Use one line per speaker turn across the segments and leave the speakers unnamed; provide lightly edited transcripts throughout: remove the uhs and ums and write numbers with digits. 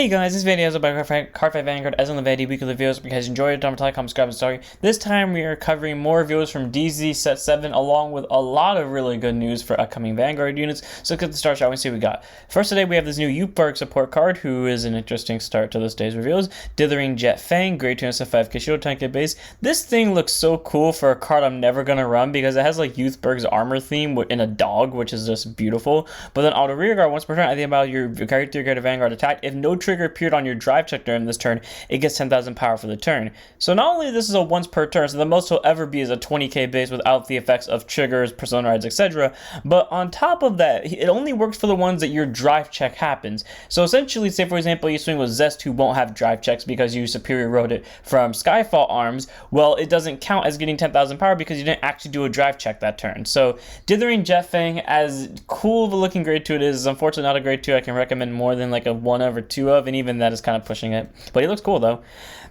Hey guys, this video is about Cardfight Vanguard Ezel and Vanity weekly reviews. If you guys enjoyed it, don't forget to like, comment, subscribe, and story. This time we are covering more reviews from DZ Set 7 along with a lot of really good news for upcoming Vanguard units. So let's get the start shot and see what we got. First today we have this new Youthberg support card who is an interesting start to this day's reviews. Dithering Jet Fang, grade 2 5k shield 10k base. This thing looks so cool for a card I'm never going to run because it has like Youthberg's armor theme in a dog, which is just beautiful. But then auto rear guard once per turn, I think about your character get a Vanguard attack. If no trigger appeared on your drive check during this turn, it gets 10,000 power for the turn. So not only this is a once per turn, so the most he'll ever be is a 20k base without the effects of triggers, persona rides, etc. But on top of that, it only works for the ones that your drive check happens. So essentially, say for example, you swing with Zest who won't have drive checks because you superior rode it from Skyfall arms. Well, it doesn't count as getting 10,000 power because you didn't actually do a drive check that turn. So Dithering Jet Fang, as cool of a looking grade 2 it is unfortunately not a grade 2 I can recommend more than like a 1 of or 2 of, and even that is kind of pushing it. But he looks cool though.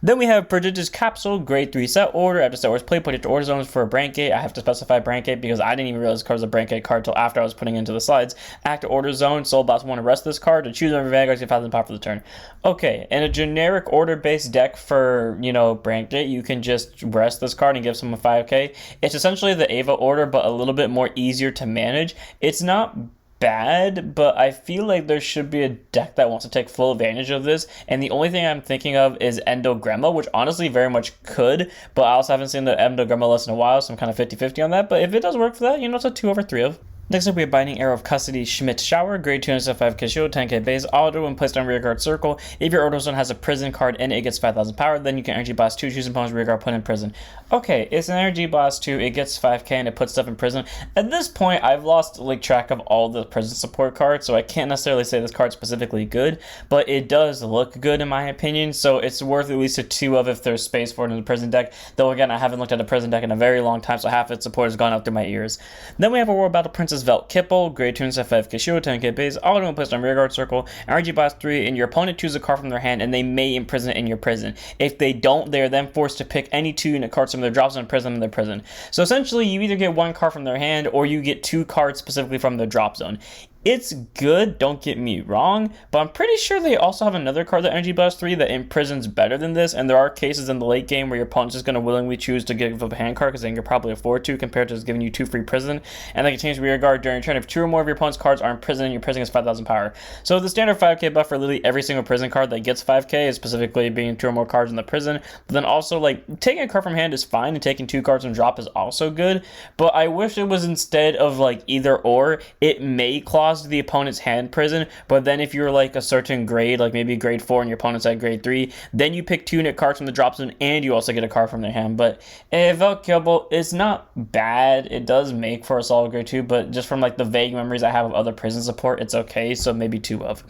Then we have Prodigious Capsule, grade 3 set order. After Star Wars play, put it to order zones for a Brank Gate. I have to specify Brank Gate because I didn't even realize this card was a Brank Gate card until after I was putting it into the slides. Active order zone, Soul Boss want to rest this card to choose every Vanguard to get 5,000 power for the turn. Okay, in a generic order-based deck for, Brank Gate, you can just rest this card and give someone 5k. It's essentially the Ava order, but a little bit more easier to manage. It's not bad, but I feel like there should be a deck that wants to take full advantage of this, and the only thing I'm thinking of is Endogramma, which honestly very much could, but I also haven't seen the Endogramma list in a while, so I'm kind of 50-50 on that. But if it does work for that, it's a 2 over 3 of. Next up, we have Binding Arrow of Custody Schmidt Shower, grade 2 5k shield, 10k base, auto when placed on rear guard circle. If your auto zone has a prison card in it, it gets 5,000 power, then you can Energy Blast 2, choose an opponent's rear guard, put in prison. Okay, it's an Energy Blast 2, it gets 5k and it puts stuff in prison. At this point, I've lost track of all the prison support cards, so I can't necessarily say this card's specifically good, but it does look good in my opinion, so it's worth at least a 2 of if there's space for it in the prison deck. Though again, I haven't looked at a prison deck in a very long time, so half its support has gone out through my ears. Then we have a World Battle Princess Velt Kipple, grade 2 5k shield, 10k base, auto when placed on rear guard circle, Energy Blast 3, and your opponent chooses a card from their hand and they may imprison it in your prison. If they don't, they are then forced to pick any 2 unit cards from their drop zone and prison them in their prison. So essentially, you either get 1 card from their hand or you get 2 cards specifically from their drop zone. It's good, don't get me wrong, but I'm pretty sure they also have another card, the Energy Blast 3, that imprisons better than this, and there are cases in the late game where your opponent's just going to willingly choose to give up a hand card because they can probably afford to compared to just giving you 2 free prison, and they can change rear guard during turn if 2 or more of your opponent's cards are in prison and your prison is 5,000 power. So the standard 5k buff for literally every single prison card that gets 5k is specifically being 2 or more cards in the prison, but then also taking a card from hand is fine and taking 2 cards from drop is also good, but I wish it was instead of either or. It may clause the opponent's hand prison, but then if you're a certain grade, maybe grade 4 and your opponent's at grade 3, then you pick 2 unit cards from the drop zone and you also get a card from their hand. But Velt Kipple, it's not bad. It does make for a solid grade 2, but just from the vague memories I have of other prison support, it's okay, so maybe 2 of.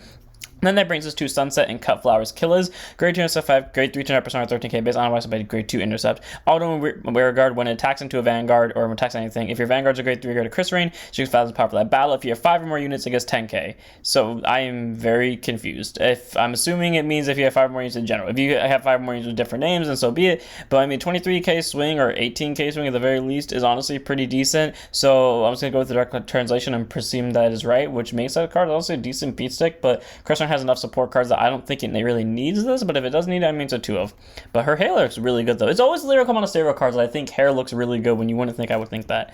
Then that brings us to Sunset and Cut Flowers Killers, grade 2 5, grade 3 10% or 13k base, otherwise by grade 2 intercept. Auto rear guard when it attacks into a Vanguard or attacks anything. If your Vanguard's a grade 3 go to Chris Rain, she gets 5,000 power for that battle. If you have 5 or more units, it gets 10k. So I am very confused. If I'm assuming it means if you have 5 or more units in general. If you have 5 or more units with different names, then so be it. But I mean, 23k swing or 18k swing at the very least is honestly pretty decent. So I'm just gonna go with the direct translation and presume that is right, which makes that card also a decent beat stick. But Chris Rain has enough support cards that I don't think it really needs this, but if it does need it, I mean it's a 2 of. But her hair looks really good though. It's always lyrical monasterio cards that I think hair looks really good when you wouldn't think I would think that.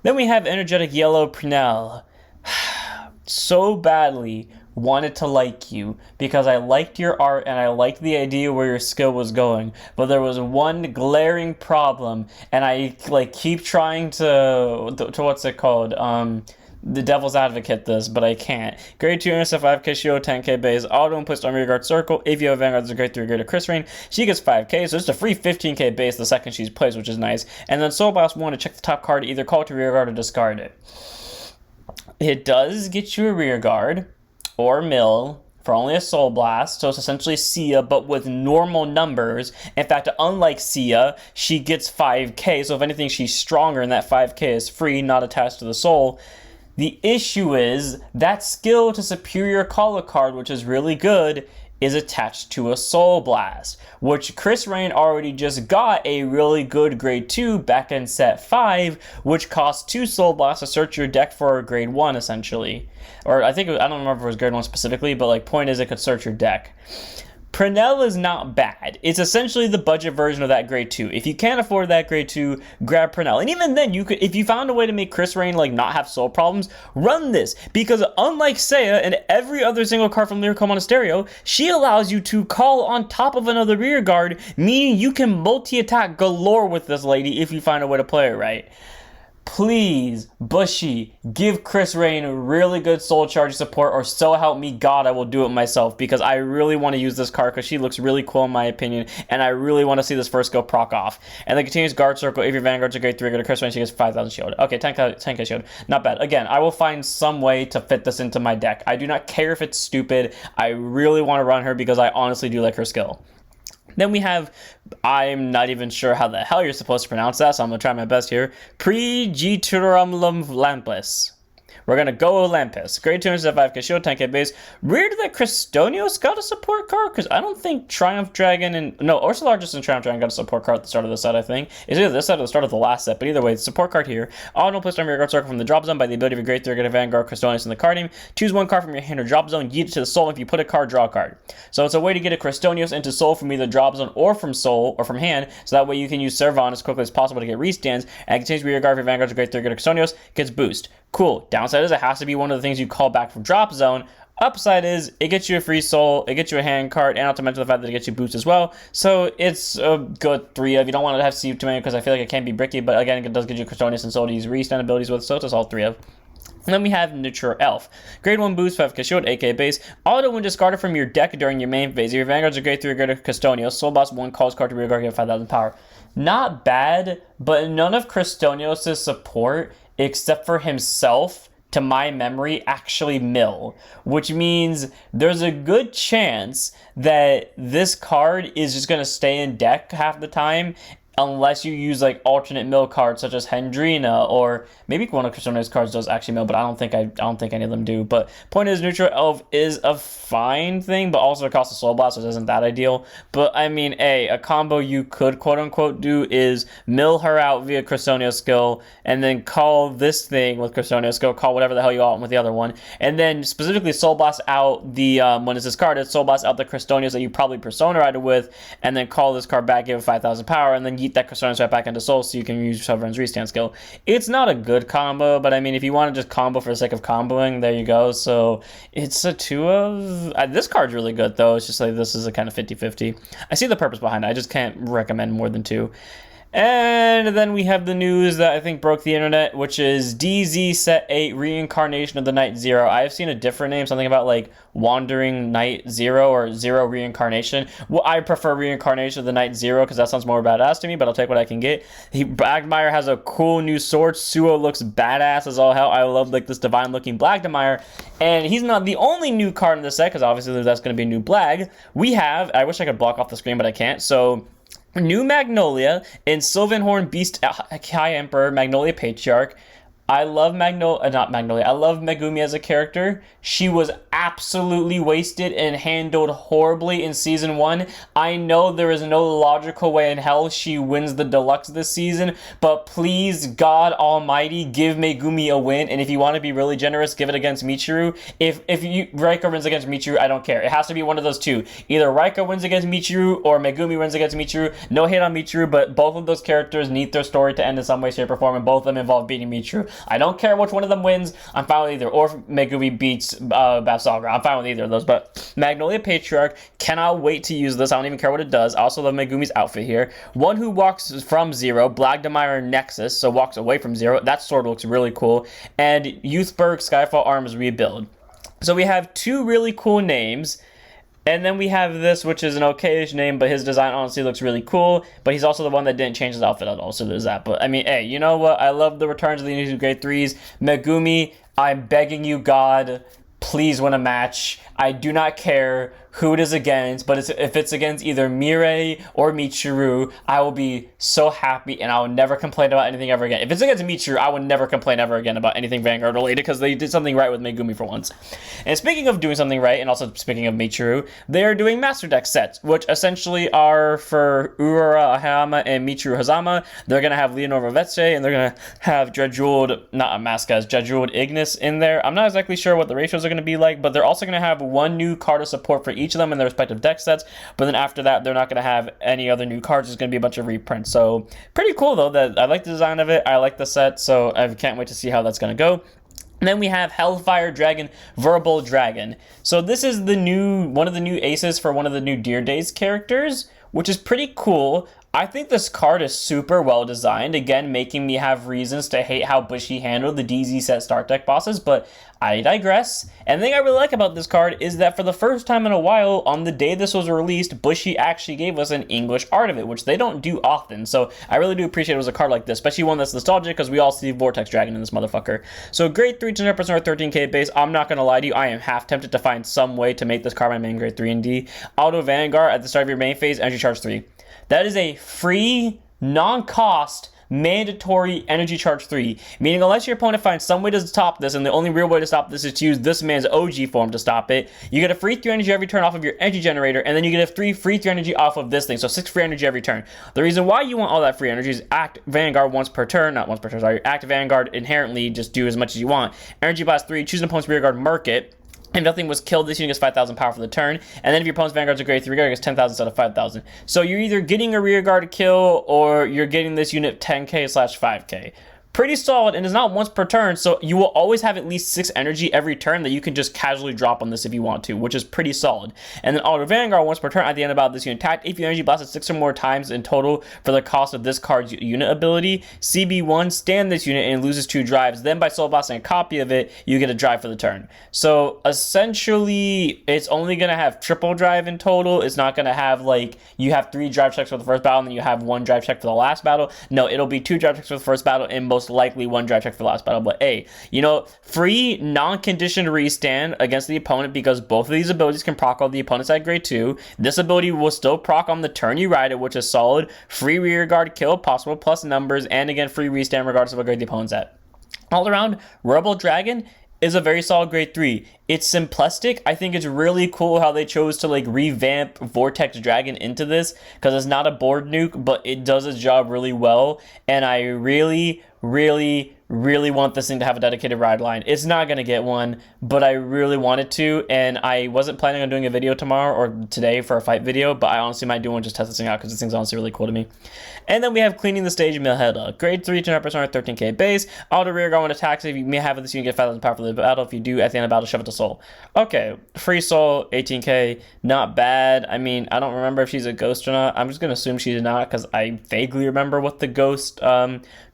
Then we have Energetic Yellow Prinell. So badly wanted to like you because I liked your art and I liked the idea where your skill was going, but there was one glaring problem and I keep trying to what's it called, the devil's advocate this, but I can't. Grade 2 intercept 5k shield, 10k base, auto and placed on rear guard circle. If you have Vanguard, a grade 3 grade to Chris Rain, she gets 5k, so it's a free 15k base the second she's placed, which is nice. And then Soul Boss 1 to check the top card, either call it to rear guard or discard it. It does get you a rear guard or mill for only a Soul Blast, so it's essentially Sia, but with normal numbers. In fact, unlike Sia, she gets 5k, so if anything, she's stronger, and that 5k is free, not attached to the soul. The issue is that skill to superior call a card, which is really good, is attached to a Soul Blast, which Chris Rain already just got a really good grade 2 back in set 5, which costs 2 Soul Blasts to search your deck for a grade 1 essentially. Or I don't remember if it was grade 1 specifically, but like point is it could search your deck. Purnell is not bad. It's essentially the budget version of that grade 2. If you can't afford that grade 2, grab Purnell. And even then, you could, if you found a way to make Chris Rain like not have soul problems, run this. Because unlike Seiya and every other single card from Lyrical Monasterio, she allows you to call on top of another rear guard, meaning you can multi-attack galore with this lady if you find a way to play it right. Please, Bushy, give Chris Rain really good soul charge support, or so help me God, I will do it myself, because I really want to use this card because she looks really cool in my opinion, and I really want to see this first go proc off. And then continues guard circle. If your Vanguard's a grade 3, go to Chris Rain, she gets 5,000 shield. Okay, 10k shield. Not bad. Again, I will find some way to fit this into my deck. I do not care if it's stupid. I really want to run her because I honestly do like her skill. Then we have, I'm not even sure how the hell you're supposed to pronounce that, so I'm going to try my best here. Prejiturum Lampus. We're going to go Lampus. Grade 2 5k shield, 10k base. Weird that Cristonios got a support card, because I don't think Triumph Dragon and... No, Ursalargus and Triumph Dragon got a support card at the start of the set, I think. It's either this set or the start of the last set, but either way, it's a support card here. Auto place on your guard circle from the drop zone by the ability of your grade 3 get a Vanguard Cristonios in the card name. Choose one card from your hand or drop zone, yeet it to the soul. If you put a card, draw a card. So it's a way to get a Cristonios into soul from either drop zone or from soul or from hand, so that way you can use Servon as quickly as possible to get restands, and continues to be your guard for your Vanguard's grade 3 get a Cristonios, gets boost. Cool. Downside is it has to be one of the things you call back from drop zone. Upside is it gets you a free soul, it gets you a hand card, and not to mention the fact that it gets you boost as well. So it's a good 3 of. You don't want to have to see too many because I feel like it can be bricky, but again, it does get you Cristonius and soul to use restand abilities with, so it's all 3 of. And then we have Neutral Elf. Grade 1 boost, 5k shield, 8k base. Auto when discarded from your deck during your main phase. If your Vanguard's a grade 3 grade of Cristonios, Soul Boss 1 calls card to rear guard, get 5,000 power. Not bad, but none of Cristonios' support, except for himself, to my memory, actually mill, which means there's a good chance that this card is just going to stay in deck half the time unless you use like alternate mill cards such as Hendrina, or maybe one of Cristonia's cards does actually mill, but I don't think any of them do. But point is, Neutral Elf is a fine thing, but also it costs a Soul Blast, which isn't that ideal. But I mean, a combo you could quote unquote do is mill her out via Cristonia's skill, and then call this thing with Cristonia's skill, call whatever the hell you want with the other one, and then specifically Soul Blast out the when it's discarded, Soul Blast out the Cristonias that you probably Persona-rated with, and then call this card back, give it 5,000 power, and then yeet that Cristonius right back into Soul so you can use Sovereign's restand skill. It's not a good combo, but I mean, if you want to just combo for the sake of comboing, there you go. So it's a 2 of... this card's really good, though. It's just like this is a kind of 50-50. I see the purpose behind it. I just can't recommend more than 2. And then we have the news that I think broke the internet, which is DZ Set 8 Reincarnation of the Night Zero. I have seen a different name, something about like Wandering Night Zero or Zero Reincarnation. Well, I prefer Reincarnation of the Night Zero because that sounds more badass to me, but I'll take what I can get. Blackmire has a cool new sword. Suo looks badass as all hell. I love like this divine looking Blackmire. And he's not the only new card in this set, because obviously that's going to be new Blag. We have, I wish I could block off the screen, but I can't. So new Magnolia and Sylvanhorn Beast High Emperor, Magnolia Patriarch. I love I love Megumi as a character. She was absolutely wasted and handled horribly in Season 1. I know there is no logical way in hell she wins the Deluxe this season, but please, God Almighty, give Megumi a win, and if you want to be really generous, give it against Michiru. If Raika wins against Michiru, I don't care. It has to be one of those two. Either Raika wins against Michiru or Megumi wins against Michiru. No hate on Michiru, but both of those characters need their story to end in some way, shape, or form, and both of them involve beating Michiru. I don't care which one of them wins. I'm fine with either. Or if Megumi beats Bassagra. I'm fine with either of those. But Magnolia Patriarch, cannot wait to use this. I don't even care what it does. I also love Megumi's outfit here. One who walks from Zero, Blagdemire Nexus, so walks away from Zero. That sword looks really cool. And Youthberg Skyfall Arms Rebuild. So we have 2 really cool names. And then we have this, which is an okay-ish name, but his design honestly looks really cool. But he's also the one that didn't change his outfit at all, so there's that. But, I mean, hey, you know what? I love the returns of the new grade 3s. Megumi, I'm begging you, God, please win a match. I do not care who it is against, but if it's against either Mirai or Michiru, I will be so happy and I will never complain about anything ever again. If it's against Michiru, I would never complain ever again about anything Vanguard related because they did something right with Megumi for once. And speaking of doing something right, and also speaking of Michiru, they are doing Master Deck sets, which essentially are for Urara Ahama and Michiru Hazama. They're going to have Leonora Vetse, and they're going to have Dredjeweled, not Amaskas, Dredjeweled Ignis in there. I'm not exactly sure what the ratios are going to be like, but they're also going to have one new card of support for each of them in their respective deck sets. But then after that, they're not going to have any other new cards. It's going to be a bunch of reprints. So pretty cool, though. That I like the design of it. I like the set, so I can't wait to see how that's going to go. And then we have Hellfire Dragon, Verbal Dragon. So this is one of the new aces for one of the new Dear Days characters, which is pretty cool. I think this card is super well designed, again, making me have reasons to hate how Bushi handled the DZ set start deck bosses, but I digress. And the thing I really like about this card is that for the first time in a while, on the day this was released, Bushi actually gave us an English art of it, which they don't do often, so I really do appreciate it was a card like this, especially one that's nostalgic, because we all see Vortex Dragon in this motherfucker. So grade 3 200% or 13k base. I'm not going to lie to you, I am half tempted to find some way to make this card my main grade 3 and D. Auto Vanguard at the start of your main phase, energy charge 3. That is a free, non-cost, mandatory energy charge 3, meaning unless your opponent finds some way to stop this, and the only real way to stop this is to use this man's OG form to stop it, you get a free 3 energy every turn off of your energy generator, and then you get a free 3 energy off of this thing, so 6 free energy every turn. The reason why you want all that free energy is act Vanguard once per turn, not once per turn, sorry, act Vanguard inherently, just do as much as you want. Energy blast 3, choose an opponent's rear guard, mark it. If nothing was killed, this unit gets 5,000 power for the turn. And then if your opponent's Vanguard's a grade 3 rear guard, it gets 10,000 instead of 5,000. So you're either getting a rear guard kill, or you're getting this unit 10k/5k. Pretty solid, and it's not once per turn, so you will always have at least 6 energy every turn that you can just casually drop on this if you want to, which is pretty solid. And then Auto Vanguard once per turn at the end about this unit attack. If you energy blasted 6 or more times in total for the cost of this card's unit ability, CB1, stand this unit and it loses 2 drives. Then by soul blasting a copy of it, you get a drive for the turn. So essentially, it's only going to have triple drive in total. It's not going to have, like, you have 3 drive checks for the first battle and then you have 1 drive check for the last battle. No, it'll be 2 drive checks for the first battle and most likely 1 drive check for the last battle. But hey, you know, free non-conditioned restand against the opponent, because both of these abilities can proc on the opponent's at grade 2. This ability will still proc on the turn you ride it, which is solid. Free rear guard kill possible plus numbers, and again free restand regardless of what grade the opponent's at. All around, Rebel Dragon is a very solid grade 3. It's simplistic. I think it's really cool how they chose to like revamp Vortex Dragon into this, because it's not a board nuke, but it does its job really well, and I really want this thing to have a dedicated ride line. It's not going to get one, but I really want it to, and I wasn't planning on doing a video tomorrow or today for a fight video, but I honestly might do one, just test this thing out, because this thing's honestly really cool to me. And then we have Cleaning the Stage, Milheda. Grade 3, 200% or 13k base. Auto rear guard when attacks. If you may have this, you can get 5,000 power for the battle. If you do, at the end of the battle, shove it to soul. Okay, free soul, 18k. Not bad. I mean, I don't remember if she's a ghost or not. I'm just going to assume she's not, because I vaguely remember what the ghost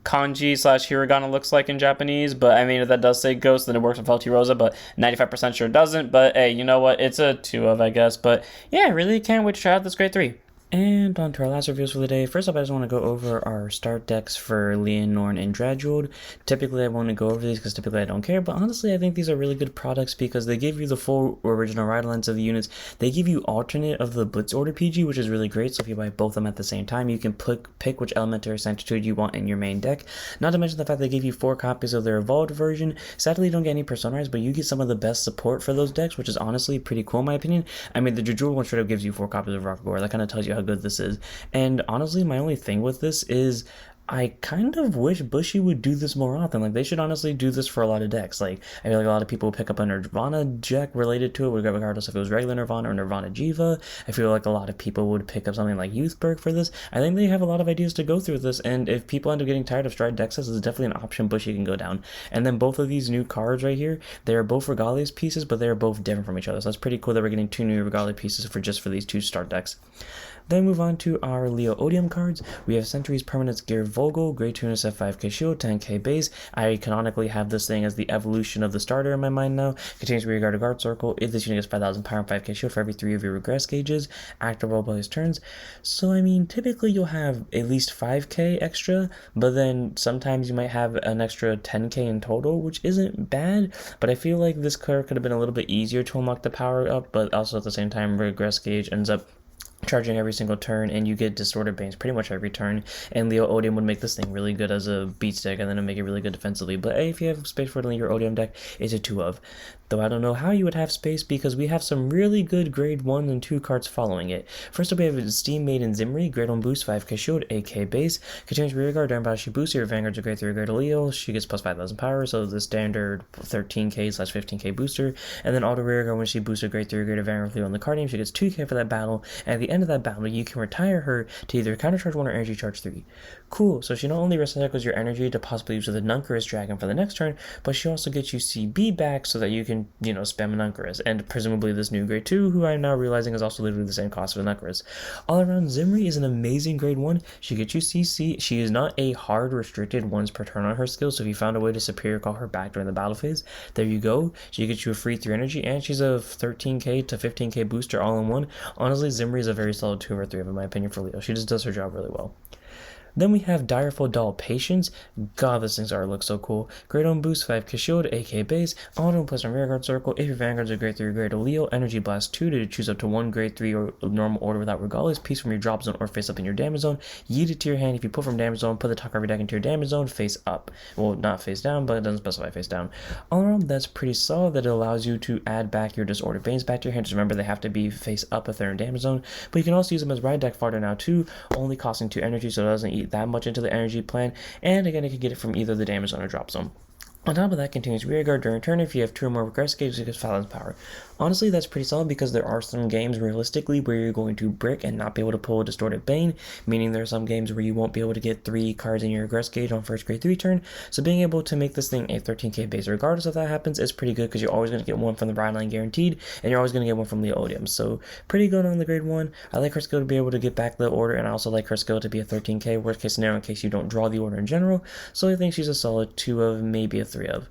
kanji/hiragana looks like in Japanese, but I mean, if that does say ghost, then it works with LT Rosa, but 95% sure doesn't. But hey, you know what? It's a 2 of, I guess. But yeah, I really can't wait to try out this grade 3. And on to our last reviews for the day. First up, I just want to go over our start decks for Leonora and Dredjeweled. Typically, I want to go over these because typically I don't care, but honestly, I think these are really good products because they give you the full original ride lines of the units. They give you alternate of the Blitz Order PG, which is really great, so if you buy both of them at the same time, you can pick which Elementary Sanctitude you want in your main deck. Not to mention the fact they give you 4 copies of their Evolved version. Sadly, you don't get any Personalized, but you get some of the best support for those decks, which is honestly pretty cool in my opinion. I mean, the Dredjeweled one straight up gives you 4 copies of Rock Gore. That kind of tells you how good this is. And honestly, my only thing with this is I kind of wish Bushi would do this more often. Like, they should honestly do this for a lot of decks. Like, I feel like a lot of people pick up a Nirvana deck related to it, regardless if it was regular Nirvana or Nirvana Jiva. I feel like a lot of people would pick up something like Youthberg for this. I think they have a lot of ideas to go through with this, and if people end up getting tired of Stride deck sets, this is definitely an option Bushi can go down. And then both of these new cards right here, they are both Regalia's pieces, but they are both different from each other. So that's pretty cool that we're getting 2 new Regalia pieces for these 2 start decks. Then move on to our Leo Odium cards. We have Centuries Permanence Gear Vogel, Grade 2 SF 5k shield, 10k base. I canonically have this thing as the evolution of the starter in my mind now. Contains rear guard guard circle. If this unit gets 5,000 power and 5k shield for every 3 of your regress gauges, active role players turns. So I mean, typically you'll have at least 5k extra, but then sometimes you might have an extra 10k in total, which isn't bad. But I feel like this card could have been a little bit easier to unlock the power up, but also at the same time, regress gauge ends up charging every single turn, and you get Distorted Banes pretty much every turn, and Leo Odium would make this thing really good as a beat deck, and then it'd make it really good defensively. But hey, if you have space for it in your Odium deck, it's a 2 of. Though I don't know how you would have space, because we have some really good grade 1 and 2 cards following it. First up, we have Steam Maiden Zimri, grade 1 boost, 5k shield, 8k base. Contains rear guard, during battle she boosts your Vanguard's a grade 3 grade Leo. She gets plus 5,000 power, so the standard 13k/15k booster. And then auto rear guard, when she boosts a grade 3 grade Vanguard Leo on the card name, she gets 2k for that battle. And at the end of that battle, you can retire her to either counter charge 1 or energy charge 3. Cool, so she not only recycles your energy to possibly use with the Nuncarus Dragon for the next turn, but she also gets you CB back so that you can, spam Nuncarus, and presumably this new grade 2, who I'm now realizing is also literally the same cost for Nuncarus. All around, Zimri is an amazing grade 1. She gets you CC. She is not a hard restricted once per turn on her skill, so if you found a way to superior call her back during the battle phase, there you go. She gets you a free 3 energy, and she's a 13k to 15k booster all in one. Honestly, Zimri is a very solid 2 over 3 in my opinion for Leo. She just does her job really well. Then we have Direful Doll Patience. God, this thing's art looks so cool. Grade 1 boost, 5k shield, 8k base, auto plus on rearguard circle. If your Vanguard's a grade 3 or grade Leo, Energy Blast 2 to choose up to 1 grade 3 or normal order without regardless piece from your drop zone or face up in your damage zone. Yeet it to your hand. If you pull from damage zone, put the top of your deck into your damage zone, face up. Well, not face down, but it doesn't specify face down. All around, that's pretty solid that it allows you to add back your Disordered Banes back to your hand. Just remember, they have to be face up if they're in damage zone. But you can also use them as ride deck fodder now too, only costing 2 energy, so it doesn't eat that much into the energy plan, and again, you can get it from either the damage zone or drop zone. On top of that, continues rear guard during turn. If you have 2 or more regress gauges, it gets 5,000 power. Honestly, that's pretty solid because there are some games realistically where you're going to brick and not be able to pull a Distorted Bane, meaning there are some games where you won't be able to get 3 cards in your regress gauge on first grade 3 turn. So being able to make this thing a 13k base regardless if that happens is pretty good because you're always going to get 1 from the Ride Line guaranteed, and you're always going to get 1 from Leo Odium. So pretty good on the grade 1. I like her skill to be able to get back the order, and I also like her skill to be a 13k worst case scenario in case you don't draw the order in general. So I think she's a solid 2 of, maybe a 3 of.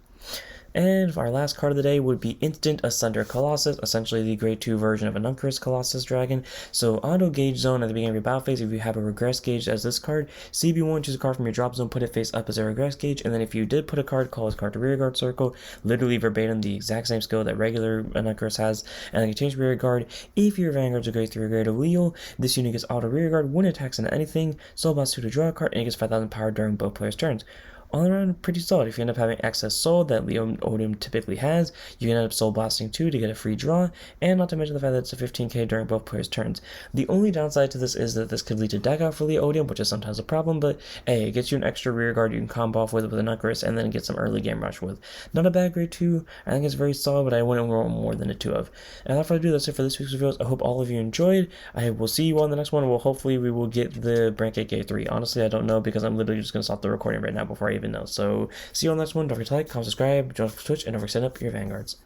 And our last card of the day would be Instant Asunder Colossus, essentially the grade 2 version of a Nuncarus Colossus Dragon. So auto gauge zone at the beginning of your battle phase, if you have a regress gauge as this card, CB1, choose a card from your drop zone, put it face up as a regress gauge, and then if you did put a card, call this card to rear guard circle, literally verbatim the exact same skill that regular Nuncarus has, and then you change rear guard. If your Vanguard's a grade 3 or grade Leo, this unit gets auto rear guard when it attacks into anything, Soul Blast 2 to draw a card, and it gets 5,000 power during both players' turns. All around, pretty solid. If you end up having excess soul that Leo Odium typically has, you can end up soul blasting 2 to get a free draw, and not to mention the fact that it's a 15k during both players' turns. The only downside to this is that this could lead to deck out for Leo Odium, which is sometimes a problem, but hey, it gets you an extra rear guard you can combo off with a Nuncarus, and then get some early game rush with. Not a bad grade 2. I think it's very solid, but I wouldn't want more than a 2 of. And without further ado, that's it for this week's reviews. I hope all of you enjoyed. I will see you on the next one. Well, hopefully we will get the Brancake K3. Honestly, I don't know because I'm literally just going to stop the recording right now before I even know. So see you on the next one. Don't forget to like, comment, subscribe, join us for Twitch, and don't forget to set up your Vanguards.